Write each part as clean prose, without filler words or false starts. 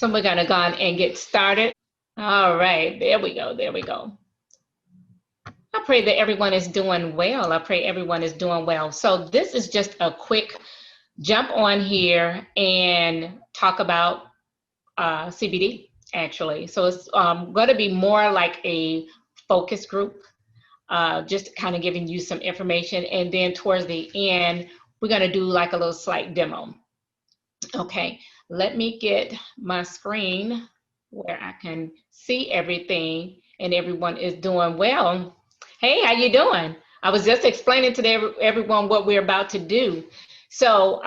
So we're gonna go on and get started. All right, there we go, there we go. I pray that everyone is doing well. I pray everyone is doing well. So this is just a quick jump on here and talk about CBD, actually. So it's going to be more like a focus group, just kind of giving you some information. And then towards the end, we're going to do like a little slight demo. Okay, let me get my screen where I can see everything and everyone is doing well. Hey, how you doing? I was just explaining to everyone what we're about to do. So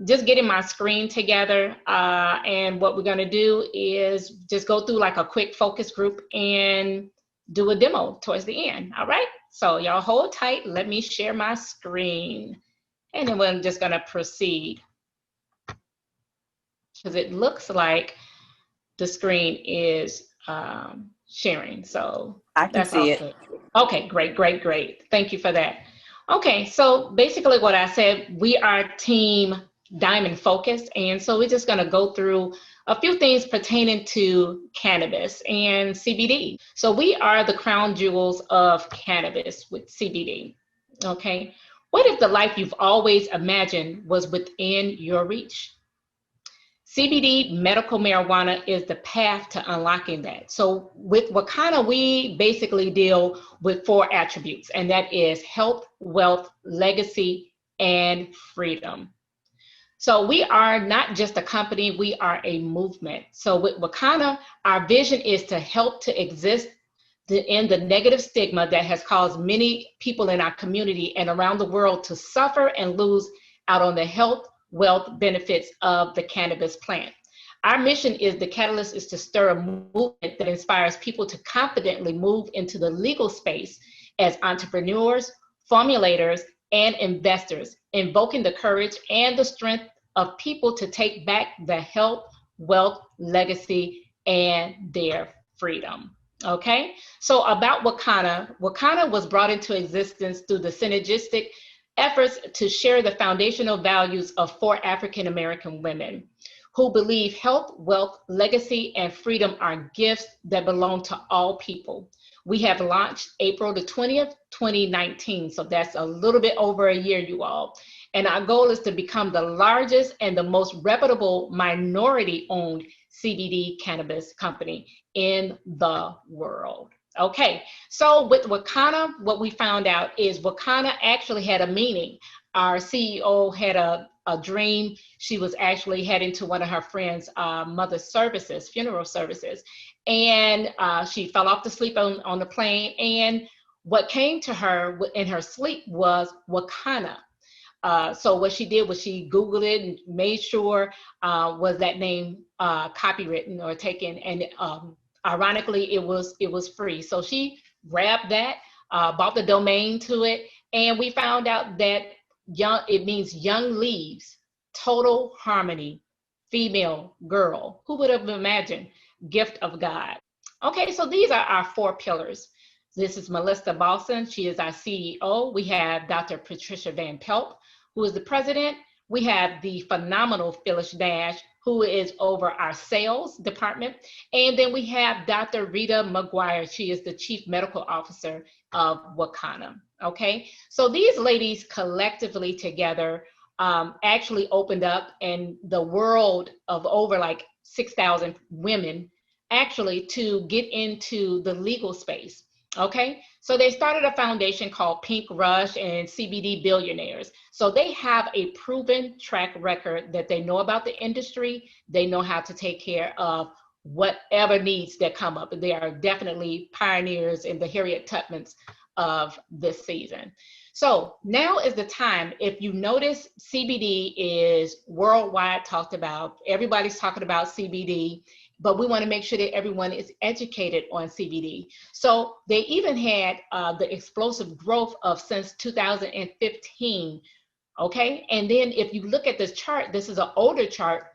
just getting my screen together, and what we're going to do is just go through like a quick focus group and do a demo towards the end. All right, so y'all hold tight. Let me share my screen and then we're just going to proceed, because it looks like the screen is sharing. So I can see it. Okay, great, great, great. Thank you for that. Okay, so basically what I said, we are Team Diamond Focused, and so we're just gonna go through a few things pertaining to cannabis and CBD. So we are the crown jewels of cannabis with CBD, okay? What if the life you've always imagined was within your reach? CBD medical marijuana is the path to unlocking that. So with Wakanna, we basically deal with 4 attributes, and that is health, wealth, legacy, and freedom. So we are not just a company, we are a movement. So with Wakanna, our vision is to help to exist in the negative stigma that has caused many people in our community and around the world to suffer and lose out on the health, wealth benefits of the cannabis plant. Our mission is the catalyst is to stir a movement that inspires people to confidently move into the legal space as entrepreneurs, formulators, and investors, invoking the courage and the strength of people to take back the health, wealth, legacy, and their freedom. Okay, so about Wakanna, Wakanna was brought into existence through the synergistic efforts to share the foundational values of 4 African American women who believe health, wealth, legacy, and freedom are gifts that belong to all people. We have launched April the 20th, 2019, so that's a little bit over a year, you all. And our goal is to become the largest and the most reputable minority-owned CBD cannabis company in the world. Okay, so with Wakanna, what we found out is Wakanna actually had a meaning. Our CEO had a dream. She was actually heading to one of her friends' mother's services, funeral services, and she fell off to sleep on the plane. And what came to her in her sleep was Wakanna. So what she did was she Googled it and made sure was that name copywritten or taken, and ironically, it was free. So she grabbed that, bought the domain to it, and we found out that it means young leaves, total harmony, female, girl. Who would have imagined? Gift of God. Okay, so these are our 4 pillars. This is Melissa Balson. She is our CEO. We have Dr. Patricia Van Pelt, who is the president. We have the phenomenal Phyllis Dash, who is over our sales department. And then we have Dr. Rita McGuire. She is the chief medical officer of Wakanna. Okay, so these ladies collectively together actually opened up, and the world of over like 6,000 women actually to get into the legal space. Okay, so they started a foundation called Pink Rush and CBD Billionaires. So they have a proven track record that they know about the industry. They know how to take care of whatever needs that come up. They are definitely pioneers in the Harriet Tubmans of this season. So now is the time. If you notice, CBD is worldwide talked about. Everybody's talking about CBD, but we want to make sure that everyone is educated on CBD. So they even had the explosive growth of since 2015, okay? And then if you look at this chart, this is an older chart,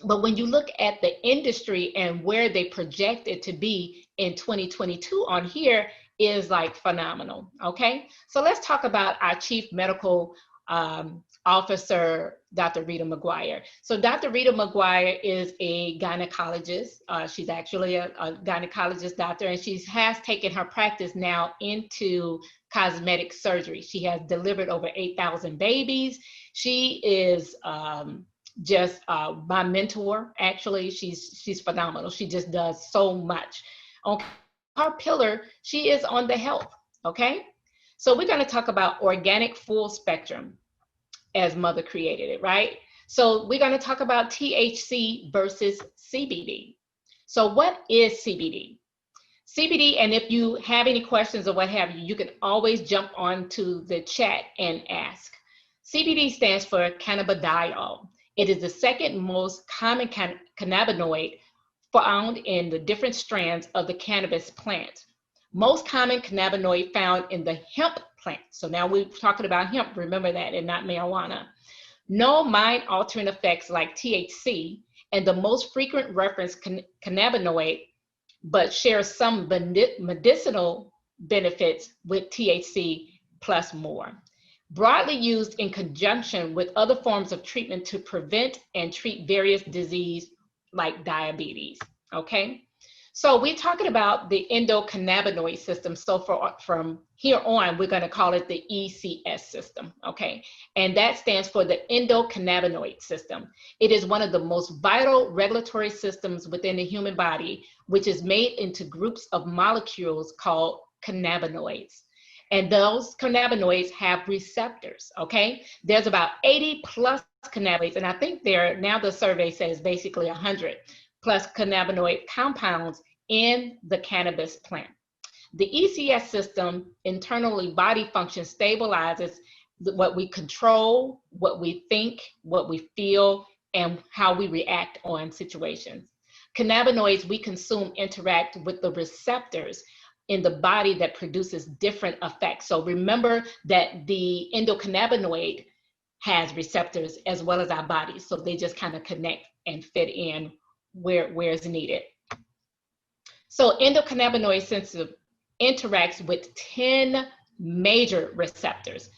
but when you look at the industry and where they project it to be in 2022 on here is like phenomenal, okay? So let's talk about our chief medical Officer Dr. Rita McGuire. So Dr. Rita McGuire is a gynecologist. She's actually a gynecologist doctor, and she has taken her practice now into cosmetic surgery. She has delivered over 8,000 babies. She is just my mentor. Actually, she's phenomenal. She just does so much. On her pillar, she is on the health. Okay, so we're going to talk about organic full spectrum, as Mother created it, right? So we're going to talk about THC versus CBD. So what is CBD? CBD, and if you have any questions or what have you, you can always jump onto the chat and ask. CBD stands for cannabidiol. It is the second most common cannabinoid found in the different strands of the cannabis plant. Most common cannabinoid found in the hemp plant. So now we're talking about hemp, remember that, and not marijuana. No mind-altering effects like THC, and the most frequent reference cannabinoid, but shares some medicinal benefits with THC plus more. Broadly used in conjunction with other forms of treatment to prevent and treat various diseases like diabetes, okay? So we're talking about the endocannabinoid system. So from here on, we're going to call it the ECS system, okay? And that stands for the endocannabinoid system. It is one of the most vital regulatory systems within the human body, which is made into groups of molecules called cannabinoids. And those cannabinoids have receptors, okay? There's about 80 plus cannabinoids, and I think now the survey says basically 100 plus cannabinoid compounds in the cannabis plant. The ECS system, internally body function, stabilizes what we control, what we think, what we feel, and how we react on situations. Cannabinoids we consume interact with the receptors in the body that produces different effects. So remember that the endocannabinoid has receptors as well as our bodies. So they just kind of connect and fit in where it's needed. So endocannabinoid system interacts with 10 major receptors.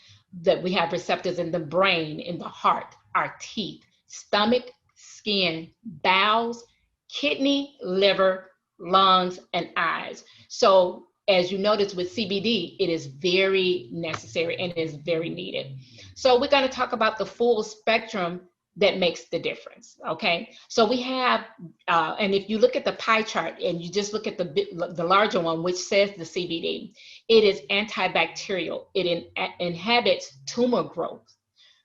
That we have receptors in the brain, in the heart, our teeth, stomach, skin, bowels, kidney, liver, lungs, and eyes. So as you notice with CBD, it is very necessary and is very needed. So we're going to talk about the full spectrum that makes the difference, okay? So we have, and if you look at the pie chart and you just look at the larger one, which says the CBD, it is antibacterial. It inhibits tumor growth,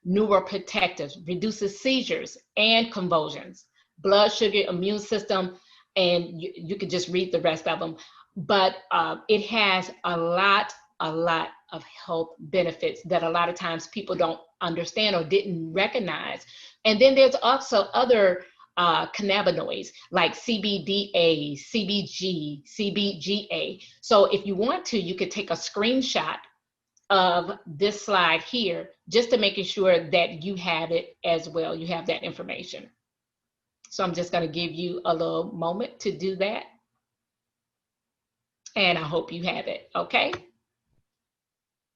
neuroprotective, reduces seizures and convulsions, blood sugar, immune system, and you can just read the rest of them. But it has a lot of health benefits that a lot of times people don't understand or didn't recognize. And then there's also other cannabinoids like CBDA, CBG, CBGA. So if you want to, you could take a screenshot of this slide here just to making sure that you have it as well. You have that information. So I'm just going to give you a little moment to do that. And I hope you have it, okay?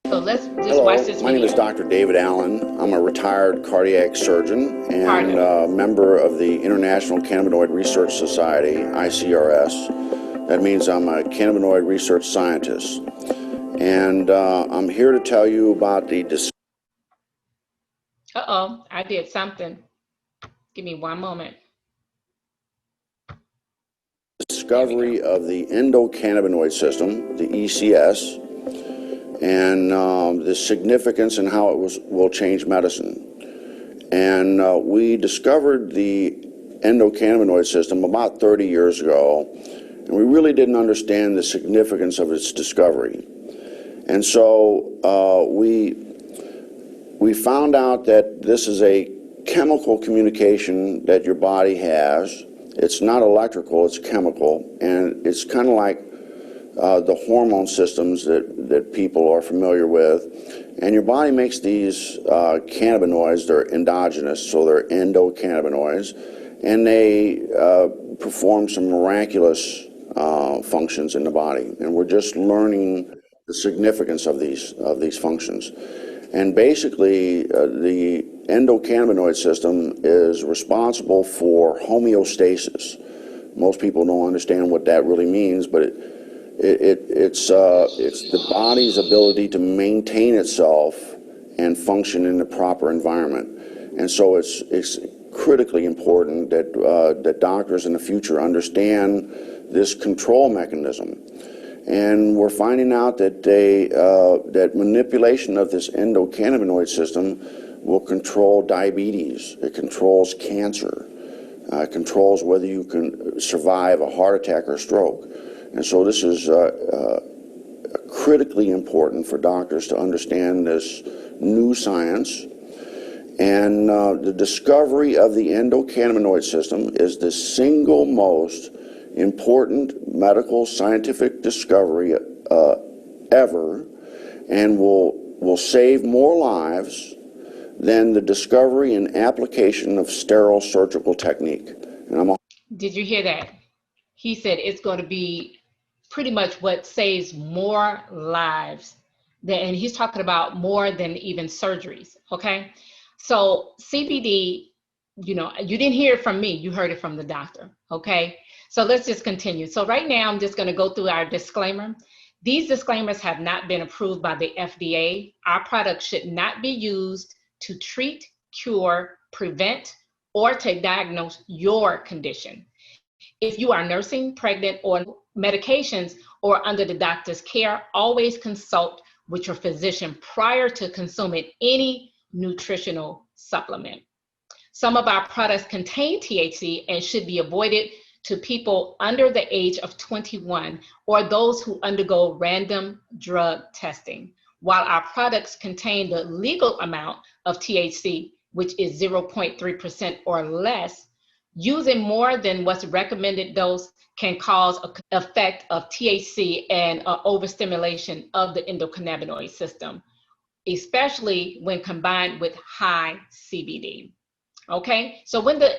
So let's just watch this video. My name is Dr. David Allen. I'm a retired cardiac surgeon and a member of the International Cannabinoid Research Society, ICRS. That means I'm a cannabinoid research scientist. And I'm here to tell you about the I did something. Give me one moment. Discovery of the endocannabinoid system, the ECS, and the significance and how it will change medicine. And we discovered the endocannabinoid system about 30 years ago, and we really didn't understand the significance of its discovery. And so we found out that this is a chemical communication that your body has. It's not electrical, it's chemical, and it's kind of like the hormone systems that people are familiar with. And your body makes these cannabinoids. They're endogenous, so they're endocannabinoids, and they perform some miraculous functions in the body. And we're just learning the significance of these functions. And basically, the endocannabinoid system is responsible for homeostasis. Most people don't understand what that really means, but it's the body's ability to maintain itself and function in the proper environment. And so it's critically important that that doctors in the future understand this control mechanism. And we're finding out that that manipulation of this endocannabinoid system will control diabetes. It controls cancer. It controls whether you can survive a heart attack or stroke. And so this is critically important for doctors to understand this new science. And the discovery of the endocannabinoid system is the single most important medical scientific discovery ever, and will save more lives than the discovery and application of sterile surgical technique. And Did you hear that? He said it's going to be pretty much what saves more lives and he's talking about more than even surgeries. Okay, so CBD, you didn't hear it from me, you heard it from the doctor. Okay, so let's just continue. So right now I'm just going to go through our disclaimer. These disclaimers have not been approved by the FDA. Our product should not be used to treat, cure, prevent, or to diagnose your condition. If you are nursing, pregnant, or medications, or under the doctor's care, always consult with your physician prior to consuming any nutritional supplement. Some of our products contain THC and should be avoided to people under the age of 21 or those who undergo random drug testing. While our products contain the legal amount of THC, which is 0.3% or less, using more than what's recommended dose can cause an effect of THC and overstimulation of the endocannabinoid system, especially when combined with high CBD. Okay, so when the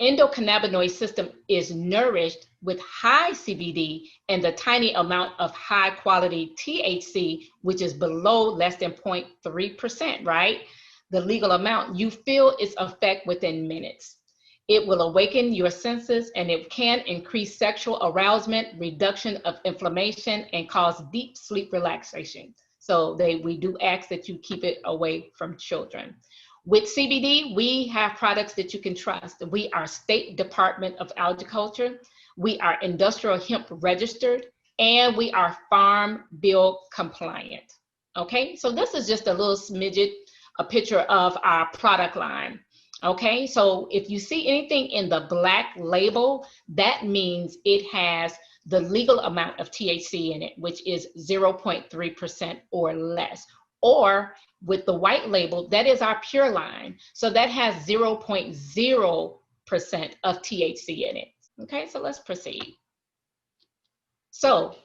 endocannabinoid system is nourished with high CBD and the tiny amount of high quality THC, which is below less than 0.3%, right? The legal amount, you feel its effect within minutes. It will awaken your senses and it can increase sexual arousement, reduction of inflammation, and cause deep sleep relaxation. So we do ask that you keep it away from children. With CBD, we have products that you can trust. We are State Department of Agriculture, we are industrial hemp registered, and we are Farm Bill compliant. Okay, so this is just a little smidget, a picture of our product line. Okay, so if you see anything in the black label, that means it has the legal amount of THC in it, which is 0.3% or less. Or with the white label, that is our pure line. So that has 0.0% of THC in it. Okay, so let's proceed. So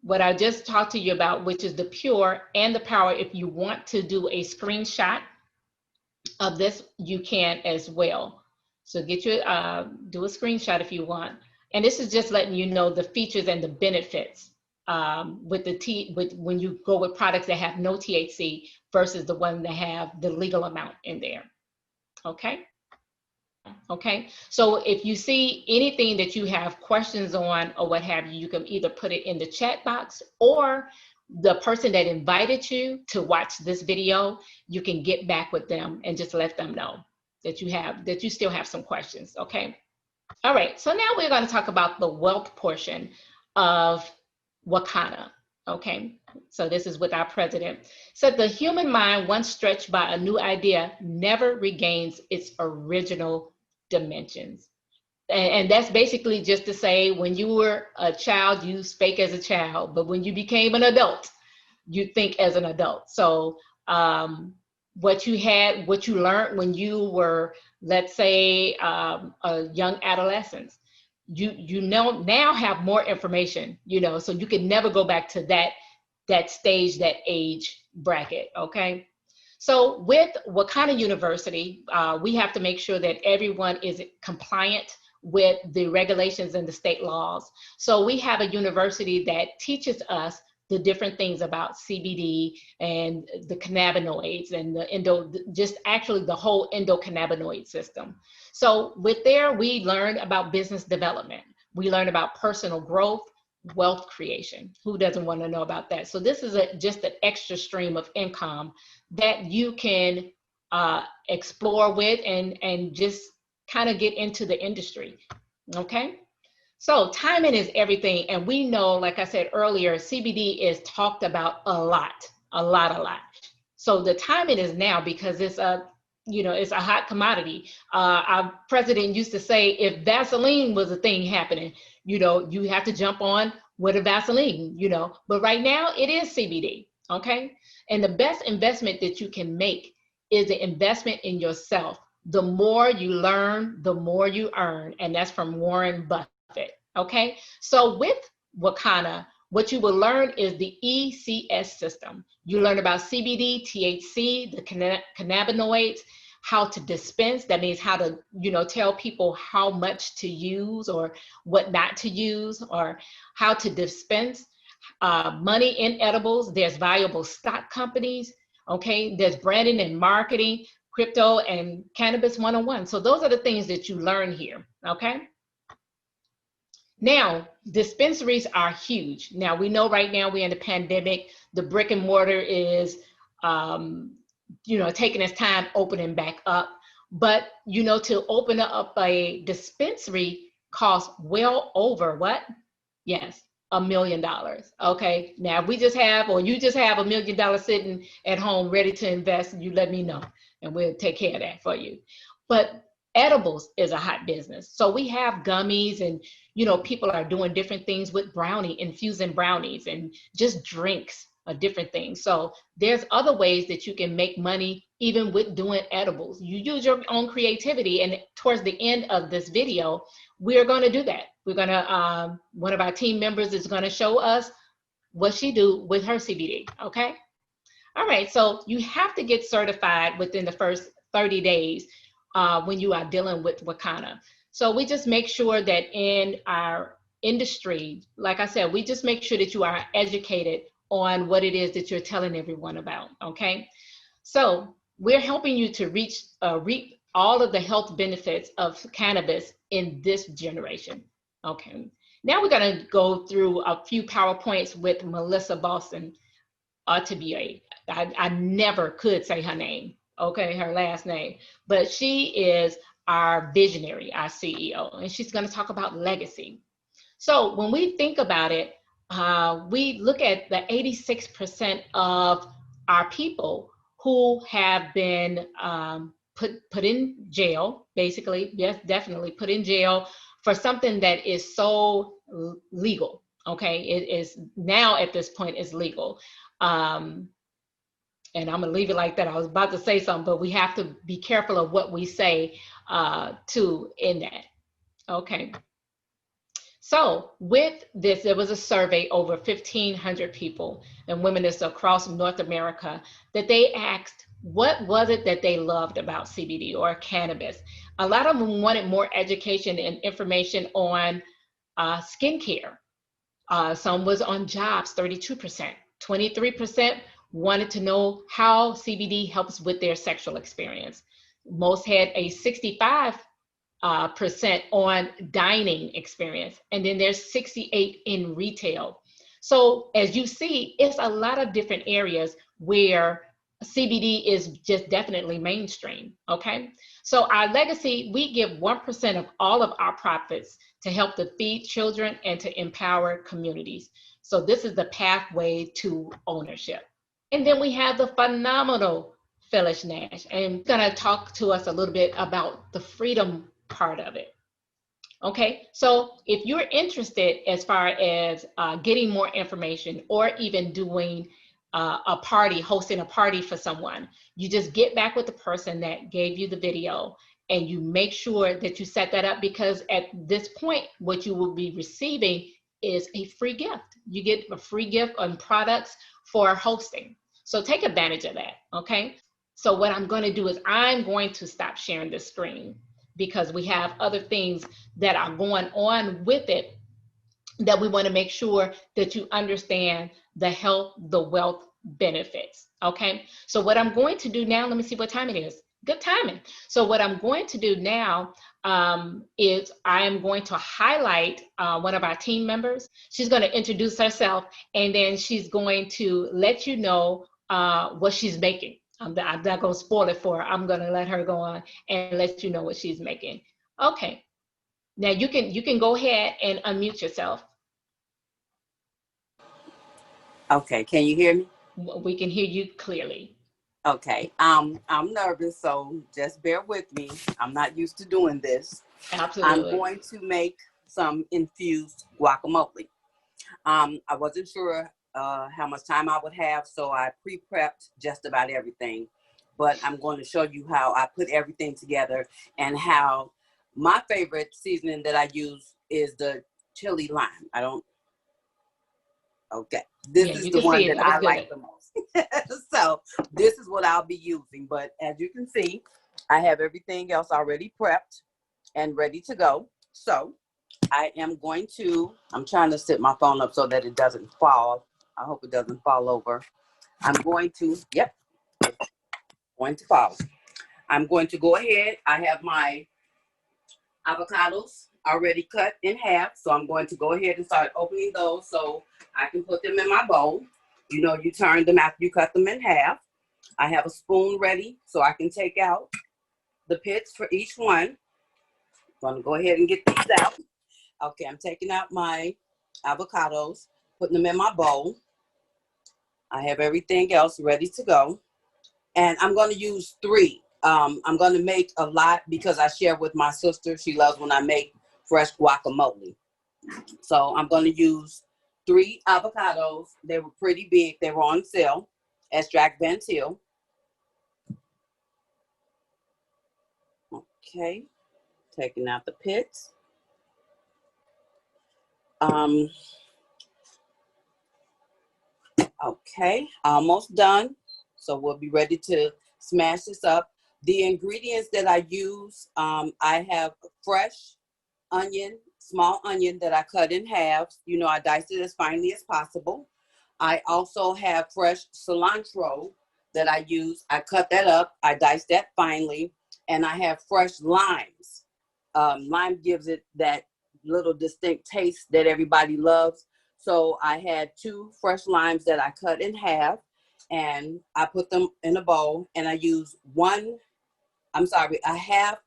what I just talked to you about, which is the pure and the power, if you want to do a screenshot of this, you can as well. So get your, do a screenshot if you want. And this is just letting you know the features and the benefits when you go with products that have no THC versus the one that have the legal amount in there. Okay. Okay. So if you see anything that you have questions on or what have you, you can either put it in the chat box, or the person that invited you to watch this video, you can get back with them and just let them know that you still have some questions. Okay. All right. So now we're going to talk about the wealth portion of Wakanna. Okay. So this is with our president. Said the human mind, once stretched by a new idea, never regains its original dimensions. And that's basically just to say, when you were a child, you spake as a child, but when you became an adult, you think as an adult. So what you learned when you were, let's say, a young adolescent, you now have more information, so you can never go back to that stage, that age bracket. Okay. So with Wakanna University, we have to make sure that everyone is compliant with the regulations and the state laws. So we have a university that teaches us the different things about CBD and the cannabinoids and just actually the whole endocannabinoid system. So with there, we learned about business development. We learned about personal growth, wealth creation. Who doesn't want to know about that? So this is just an extra stream of income that you can explore with and just kind of get into the industry. Okay. So timing is everything. And we know, like I said earlier, CBD is talked about a lot. So the timing is now because it's it's a hot commodity. Our president used to say, if Vaseline was a thing happening, you have to jump on with a Vaseline, but right now it is CBD. Okay. And the best investment that you can make is the investment in yourself. The more you learn, the more you earn. And that's from Warren Buffett. Okay. So with Wakanna, what you will learn is the ECS system. You learn about CBD, THC, the cannabinoids, how to dispense. That means how to, tell people how much to use or what not to use, or how to dispense money in edibles. There's valuable stock companies. Okay. There's branding and marketing, crypto, and cannabis 101. So those are the things that you learn here. Okay. Now, dispensaries are huge. Now, we know right now we're in the pandemic, the brick and mortar is, taking its time opening back up. But, to open up a dispensary costs well over what? Yes, $1 million. Okay. Now, if you just have $1 million sitting at home ready to invest, you let me know and we'll take care of that for you. But edibles is a hot business. So we have gummies and, people are doing different things with infusing brownies and just drinks are different things. So there's other ways that you can make money even with doing edibles. You use your own creativity, and towards the end of this video, we're going to do that. We're going to, one of our team members is going to show us what she do with her CBD. Okay. All right. So you have to get certified within the first 30 days when you are dealing with Wakanna. So we just make sure that in our industry, like I said, we just make sure that you are educated on what it is that you're telling everyone about. Okay. So we're helping you to reap all of the health benefits of cannabis in this generation. Okay. Now we're going to go through a few PowerPoints with Melissa Boston Artibier. I never could say her name. Okay, her last name, but she is our visionary, our CEO, and she's going to talk about legacy. So when we think about it, we look at the 86% of our people who have been put in jail, basically, yes, definitely put in jail for something that is so legal. Okay, it is now at this point is legal. And I'm gonna leave it like that. I was about to say something, but we have to be careful of what we say in that. Okay. So with this, there was a survey over 1,500 people and women across North America that they asked, what was it that they loved about CBD or cannabis? A lot of them wanted more education and information on skincare. Some was on jobs, 32%, 23% wanted to know how CBD helps with their sexual experience. Most had a 65% on dining experience, and then there's 68 in retail. So as you see, it's a lot of different areas where CBD is just definitely mainstream. Okay. So our legacy, we give 1% of all of our profits to help to feed children and to empower communities. So this is the pathway to ownership. And then we have the phenomenal Phyllis Nash, and going to talk to us a little bit about the freedom part of it. Okay, so if you're interested as far as getting more information or even doing a party, hosting a party for someone, you just get back with the person that gave you the video and you make sure that you set that up, because at this point, what you will be receiving is a free gift. You get a free gift on products for hosting. So take advantage of that, okay? So what I'm going to do is I'm going to stop sharing the screen because we have other things that are going on with it. that we want to make sure that you understand the health, the wealth benefits. Okay. So what I'm going to do now, let me see what time it is. Good timing. So what I'm going to do now is I am going to highlight one of our team members. She's going to introduce herself, and then she's going to let you know what she's making. I'm not going to spoil it for her. I'm going to let her go on and let you know what she's making. Okay. Now you can go ahead and unmute yourself. Okay, can you hear me? We can hear you clearly. Okay, I'm nervous, so just bear with me. I'm not used to doing this. I'm Absolutely. going to make some infused guacamole. I wasn't sure how much time I would have, so I pre-prepped just about everything. But I'm going to show you how I put everything together and how my favorite seasoning that I use is the chili lime. Okay, this Yeah, is you the can one see it. that That was I like good. the most. So this is what I'll be using. But as you can see, I have everything else already prepped and ready to go. So I am I'm trying to set my phone up so that it doesn't fall. I hope it doesn't fall over. Yep, going to fall. I'm going to go ahead. I have my avocados already cut in half. So I'm going to go ahead and start opening those so I can put them in my bowl. You know, you turn them after you cut them in half. I have a spoon ready so I can take out the pits for each one. I'm going to go ahead and get these out. Okay, I'm taking out my avocados, putting them in my bowl. I have everything else ready to go. And I'm going to use 3. I'm going to make a lot because I share with my sister. She loves when I make fresh guacamole. So I'm going to use 3 avocados. They were pretty big. They were on sale. Extract Van Til. Okay, taking out the pits. Okay, almost done. So we'll be ready to smash this up. The ingredients that I use, I have fresh onion, small onion that I cut in half. You know, I diced it as finely as possible. I also have fresh cilantro that I use. I cut that up. I diced that finely. And I have fresh limes. Lime gives it that little distinct taste that everybody loves. So I had 2 fresh limes that I cut in half, and I put them in a bowl, and I use a half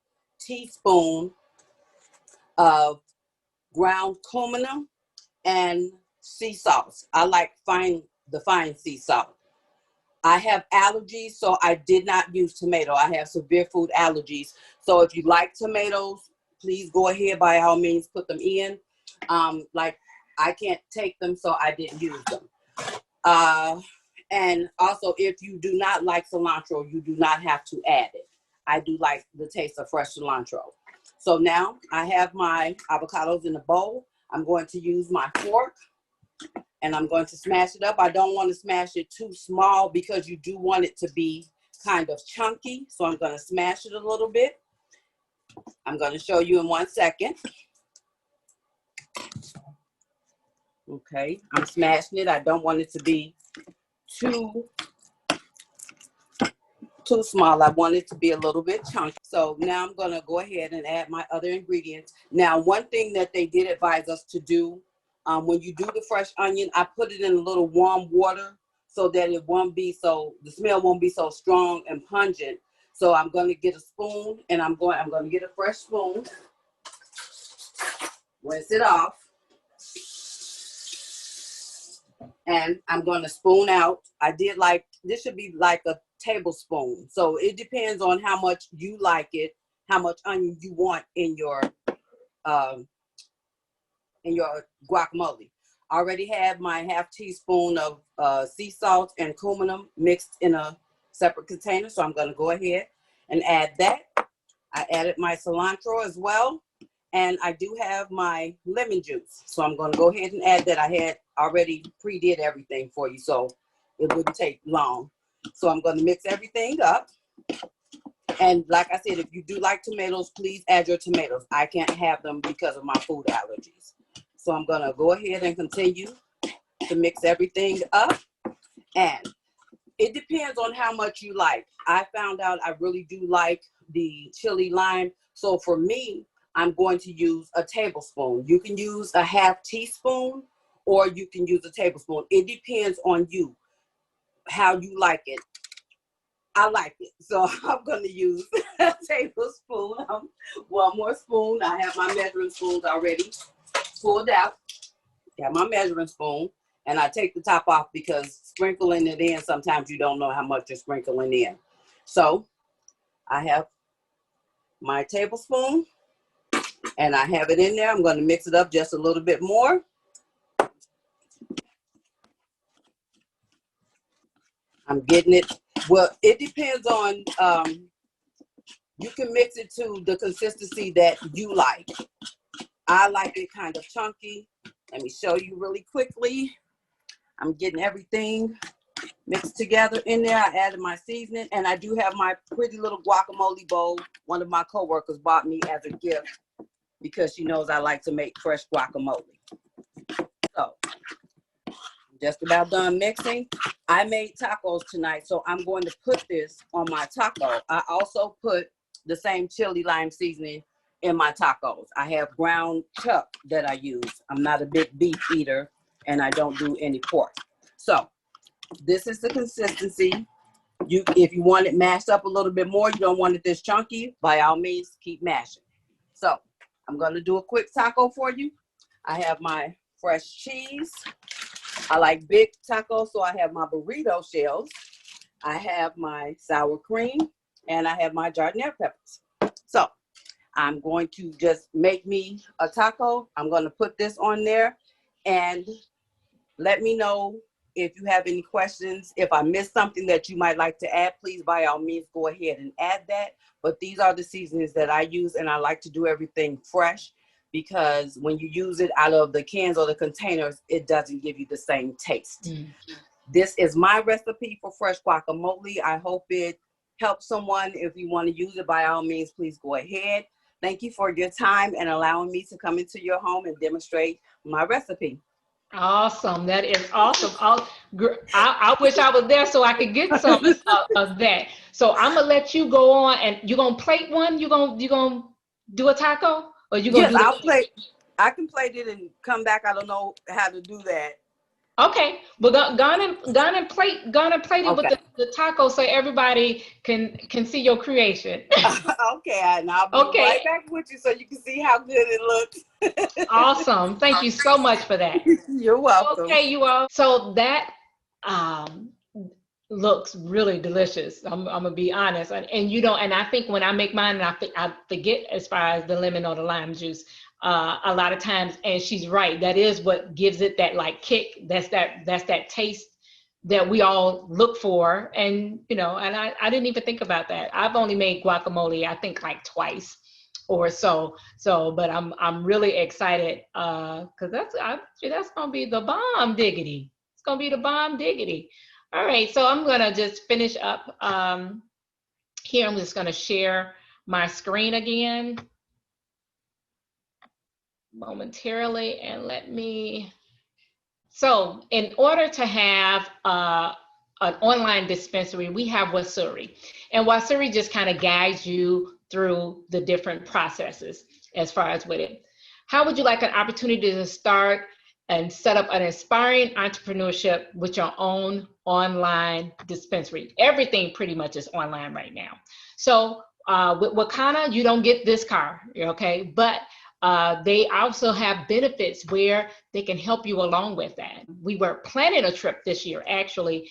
teaspoon of ground cumin and sea salt. I like the fine sea salt. I have allergies, so I did not use tomato. I have severe food allergies. So if you like tomatoes, please go ahead, by all means, put them in. Like, I can't take them, so I didn't use them. And also, if you do not like cilantro, you do not have to add it. I do like the taste of fresh cilantro. So now I have my avocados in a bowl. I'm going to use my fork and I'm going to smash it up. I don't want to smash it too small because you do want it to be kind of chunky. So I'm going to smash it a little bit. I'm going to show you in 1 second. Okay, I'm smashing it. I don't want it to be too small. I want it to be a little bit chunky. So now I'm going to go ahead and add my other ingredients. Now, one thing that they did advise us to do, when you do the fresh onion, I put it in a little warm water so that the smell won't be so strong and pungent. So I'm going to get a spoon, and I'm going to get a fresh spoon, rinse it off, and I'm going to spoon out. This should be like a tablespoon. So it depends on how much you like it, how much onion you want in your guacamole. I already have my half teaspoon of sea salt and cumin mixed in a separate container. So I'm going to go ahead and add that. I added my cilantro as well. And I do have my lemon juice. So I'm going to go ahead and add that. I had already pre-did everything for you, so it wouldn't take long. So I'm going to mix everything up. And like I said, if you do like tomatoes, please add your tomatoes. I can't have them because of my food allergies. So I'm gonna go ahead and continue to mix everything up. And it depends on how much you like. I found out I really do like the chili lime. So for me, I'm going to use a tablespoon. You can use a half teaspoon or you can use a tablespoon. It depends on you, how you like it. I like it. So I'm going to use a tablespoon. One more spoon. I have my measuring spoons already pulled out. Got my measuring spoon. And I take the top off because sprinkling it in, sometimes you don't know how much you're sprinkling in. So I have my tablespoon and I have it in there. I'm going to mix it up just a little bit more. I'm getting it. Well, it depends on, you can mix it to the consistency that you like. I like it kind of chunky. Let me show you really quickly. I'm getting everything mixed together in there. I added my seasoning, and I do have my pretty little guacamole bowl. One of my coworkers bought me as a gift because she knows I like to make fresh guacamole. So, just about done mixing. I made tacos tonight, so I'm going to put this on my taco. I also put the same chili lime seasoning in my tacos. I have ground chuck that I use. I'm not a big beef eater, and I don't do any pork. So this is the consistency. If you want it mashed up a little bit more, you don't want it this chunky, by all means, keep mashing. So I'm going to do a quick taco for you. I have my fresh cheese. I like big tacos, so I have my burrito shells. I have my sour cream, and I have my giardiniera peppers. So I'm going to just make me a taco. I'm going to put this on there, and let me know if you have any questions. If I missed something that you might like to add, please, by all means, go ahead and add that. But these are the seasonings that I use, and I like to do everything fresh because when you use it out of the cans or the containers, it doesn't give you the same taste. This is my recipe for fresh guacamole. I hope it helps someone. If you want to use it, by all means, please go ahead. Thank you for your time and allowing me to come into your home and demonstrate my recipe. Awesome. That is awesome. I wish I was there so I could get some of that. So I'm gonna let you go on, and you're gonna plate one. You gonna do a taco, or you gonna Yes, do I'll plate. I can plate it and come back. I don't know how to do that. Okay, but gonna plate it with Okay. the taco so everybody can see your creation. Okay, and I'll be Okay, right back with you so you can see how good it looks. awesome. Thank you so much for that. You're welcome. Okay, you all. So that um looks really delicious. I'm gonna be honest, and you know, and I think when I make mine, and I forget as far as the lemon or the lime juice. A lot of times, and she's right. That is what gives it that like kick. That's that taste that we all look for. And you know, and I didn't even think about that. I've only made guacamole, I think, like twice or so. So, but I'm really excited because that's gonna be the bomb diggity. It's gonna be the bomb diggity. All right, so I'm gonna just finish up here. I'm just gonna share my screen again momentarily, and so in order to have an online dispensary, we have Wasuri, and Wasuri just kind of guides you through the different processes as far as with it. How would you like an opportunity to start and set up an inspiring entrepreneurship with your own online dispensary? Everything pretty much is online right now. So with Wakanna, you don't get this car, okay? But they also have benefits where they can help you along with that. We were planning a trip this year, actually,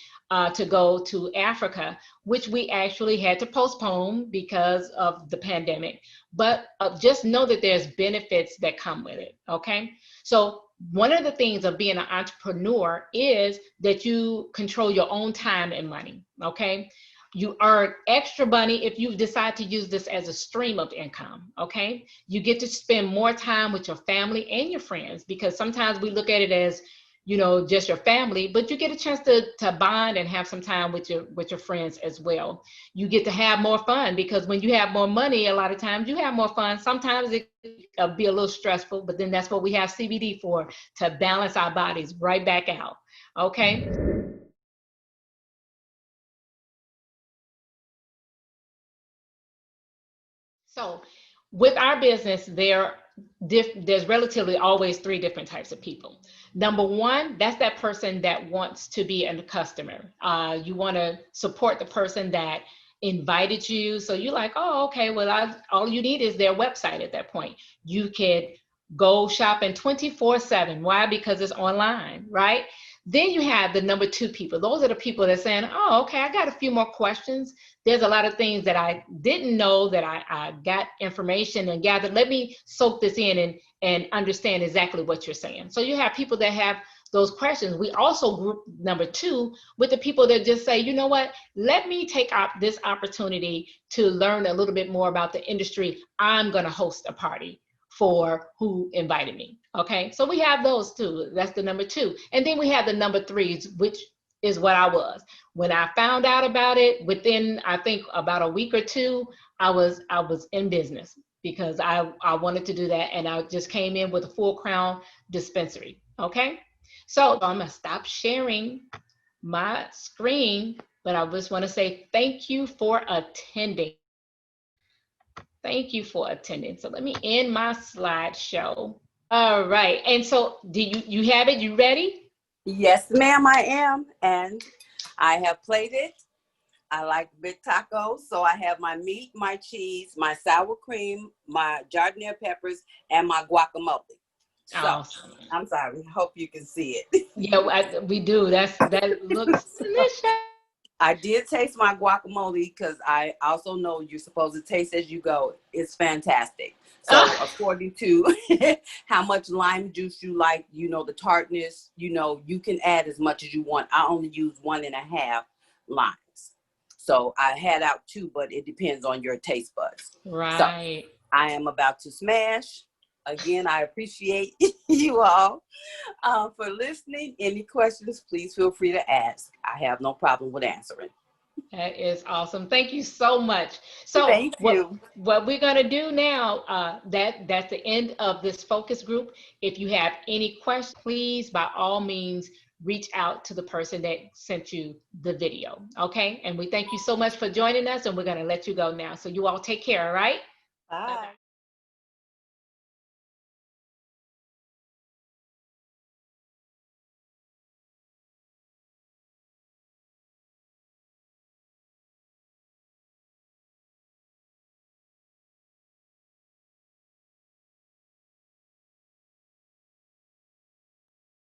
to go to Africa, which we actually had to postpone because of the pandemic. But just know that there's benefits that come with it, okay? So one of the things of being an entrepreneur is that you control your own time and money, okay? You earn extra money if you decide to use this as a stream of income, okay? You get to spend more time with your family and your friends, because sometimes we look at it as you know, just your family, but you get a chance to bond and have some time with your friends as well. You get to have more fun, because when you have more money, a lot of times you have more fun. Sometimes it can be a little stressful, but then that's what we have CBD for, to balance our bodies right back out. Okay. So with our business, there's relatively always three different types of people. Number one, that's that person that wants to be a customer. You want to support the person that invited you. So you're like, oh, okay, well, all you need is their website at that point. You could go shopping 24/7. Why? Because it's online, right? Then you have the number two people. Those are the people that are saying, oh, okay, I got a few more questions. There's a lot of things that I didn't know that I got information and gathered. Let me soak this in and understand exactly what you're saying. So you have people that have those questions. We also group number two with the people that just say, you know what, let me take up this opportunity to learn a little bit more about the industry. I'm going to host a party for who invited me. Okay, so we have those two. That's the number two. And then we have the number threes, which is what I was. When I found out about it, within, I think, about a week or two, I was in business, because I wanted to do that, and I just came in with a full crown dispensary. Okay, so I'm gonna stop sharing my screen, but I just want to say thank you for attending. Thank you for attending. So let me end my slideshow. All right, and so do you have it? You ready? Yes, ma'am, I am. And I have plated. I like big tacos. So I have my meat, my cheese, my sour cream, my giardiniera peppers, and my guacamole. So Awesome. I'm sorry. Hope you can see it. Yeah, we do. That looks delicious. I did taste my guacamole, because I also know you're supposed to taste as you go. It's fantastic. So according to how much lime juice you like, you know, the tartness, you know, you can add as much as you want. I only use 1.5 limes. So I had out 2, but it depends on your taste buds. So Right. I am about to smash. Again, I appreciate you all for listening. Any questions, please feel free to ask. I have no problem with answering. That is awesome. Thank you so much. So Thank you. what we're gonna do now, that's the end of this focus group. If you have any questions, please, by all means, reach out to the person that sent you the video. Okay. And we thank you so much for joining us, and we're gonna let you go now. So you all take care, all right? Bye. Bye-bye.